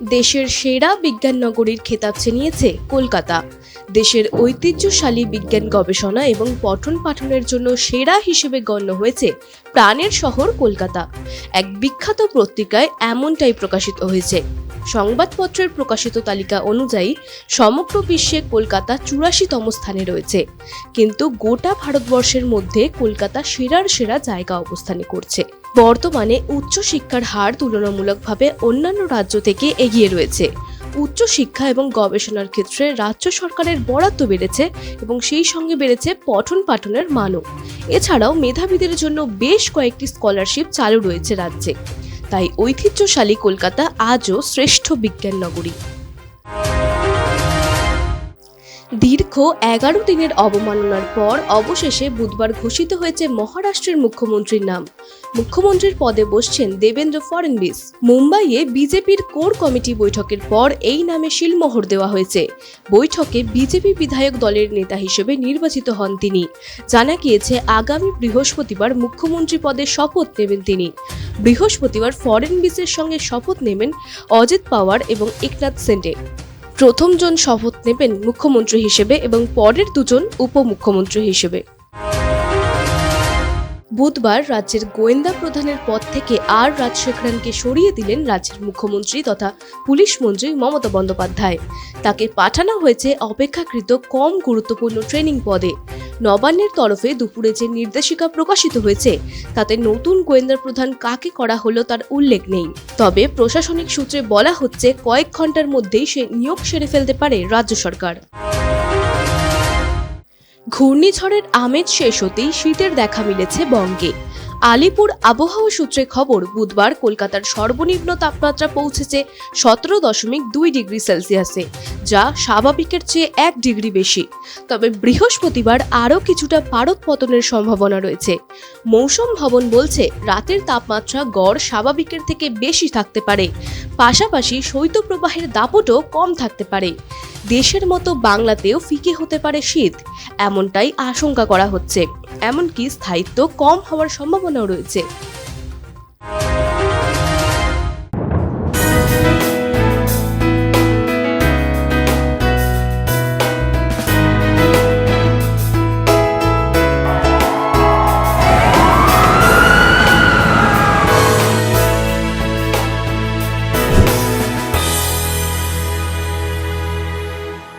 দেশের সেরা বিজ্ঞান নগরীর খেতাব ছিনিয়েছে কলকাতা। দেশের ঐতিহ্যশালী বিজ্ঞান গবেষণা এবং পঠন পাঠনের জন্য সেরা হিসেবে গণ্য হয়েছে প্রাণের শহর কলকাতা। এক বিখ্যাত পত্রিকায় এমনটাই প্রকাশিত হয়েছে। সংবাদপত্রের প্রকাশিত তালিকা অনুযায়ী সমগ্র বিশ্বে কলকাতা ৮৪তম স্থানে রয়েছে, কিন্তু গোটা ভারতবর্ষের মধ্যে কলকাতা সেরার সেরা জায়গা অবস্থানে করছে। বর্তমানে উচ্চশিক্ষার হার তুলনামূলকভাবে অন্যান্য রাজ্য থেকে এগিয়ে রয়েছে। উচ্চশিক্ষা এবং গবেষণার ক্ষেত্রে রাজ্য সরকারের বরাদ্দ বেড়েছে এবং সেই সঙ্গে বেড়েছে পঠন পাঠনের মানও। এছাড়াও মেধাবীদের জন্য বেশ কয়েকটি স্কলারশিপ চালু রয়েছে রাজ্যে। তাই ঐতিহ্যশালী কলকাতা আজও শ্রেষ্ঠ বিজ্ঞান নগরী। দীর্ঘ ১১ দিনের অবমাননার পর অবশেষে বুধবার ঘোষিত হয়েছে মহারাষ্ট্রের মুখ্যমন্ত্রীর নাম। মুখ্যমন্ত্রীর পদে বসছেন দেবেন্দ্র ফডনবিস। মুম্বাইয়ে বিজেপির কোর কমিটি বৈঠকের পর এই নামে শিলমোহর দেওয়া হয়েছে। বৈঠকে বিজেপি বিধায়ক দলের নেতা হিসেবে নির্বাচিত হন তিনি। জানা গিয়েছে আগামী বৃহস্পতিবার মুখ্যমন্ত্রী পদে শপথ নেবেন তিনি। বৃহস্পতিবার ফডনবিসের সঙ্গে শপথ নেবেন অজিত পাওয়ার এবং একনাথ শিন্ডে। প্রথম জন শপথ নেবেন মুখ্যমন্ত্রী হিসেবে এবং পরের দুজন উপমুখ্যমন্ত্রী হিসেবে। বুধবার রাজ্যের গোয়েন্দা প্রধানের পদ থেকে আর রাজশেখরনকে সরিয়ে দিলেন রাজ্যের মুখ্যমন্ত্রী তথা পুলিশ মন্ত্রী মমতা বন্দ্যোপাধ্যায়। তাকে পাঠানো হয়েছে অপেক্ষাকৃত কম গুরুত্বপূর্ণ ট্রেনিং পদে। নবান্নের তরফে দুপুরে যে নির্দেশিকা প্রকাশিত হয়েছে তাতে নতুন গোয়েন্দা প্রধান কাকে করা হলো তার উল্লেখ নেই। তবে প্রশাসনিক সূত্রে বলা হচ্ছে কয়েক ঘন্টার মধ্যেই সে নিয়োগ সেরে ফেলতে পারে রাজ্য সরকার। ঘূর্ণিঝড়ের আমেজ শেষ হতেই শীতের দেখা মিলেছে বঙ্গে। আলিপুর আবহাওয়া সূত্রে খবর, বুধবার কলকাতার সর্বনিম্ন তাপমাত্রা পৌঁছেছে ১৭.২ ডিগ্রি সেলসিয়াসে, যা স্বাভাবিকের চেয়ে ১ ডিগ্রি বেশি। তবে বৃহস্পতিবার আরও কিছুটা পারদ পতনের সম্ভাবনা রয়েছে। মৌসুম ভবন বলছে রাতের তাপমাত্রা গড় স্বাভাবিকের থেকে বেশি থাকতে পারে, পাশাপাশি শৈত্যপ্রবাহের দাপটও কম থাকতে পারে। দেশের মতো বাংলাতেও ফিকে হতে পারে শীত, এমনটাই আশঙ্কা করা হচ্ছে। এমনকি স্থায়িত্ব কম হওয়ার সম্ভাবনাও রয়েছে।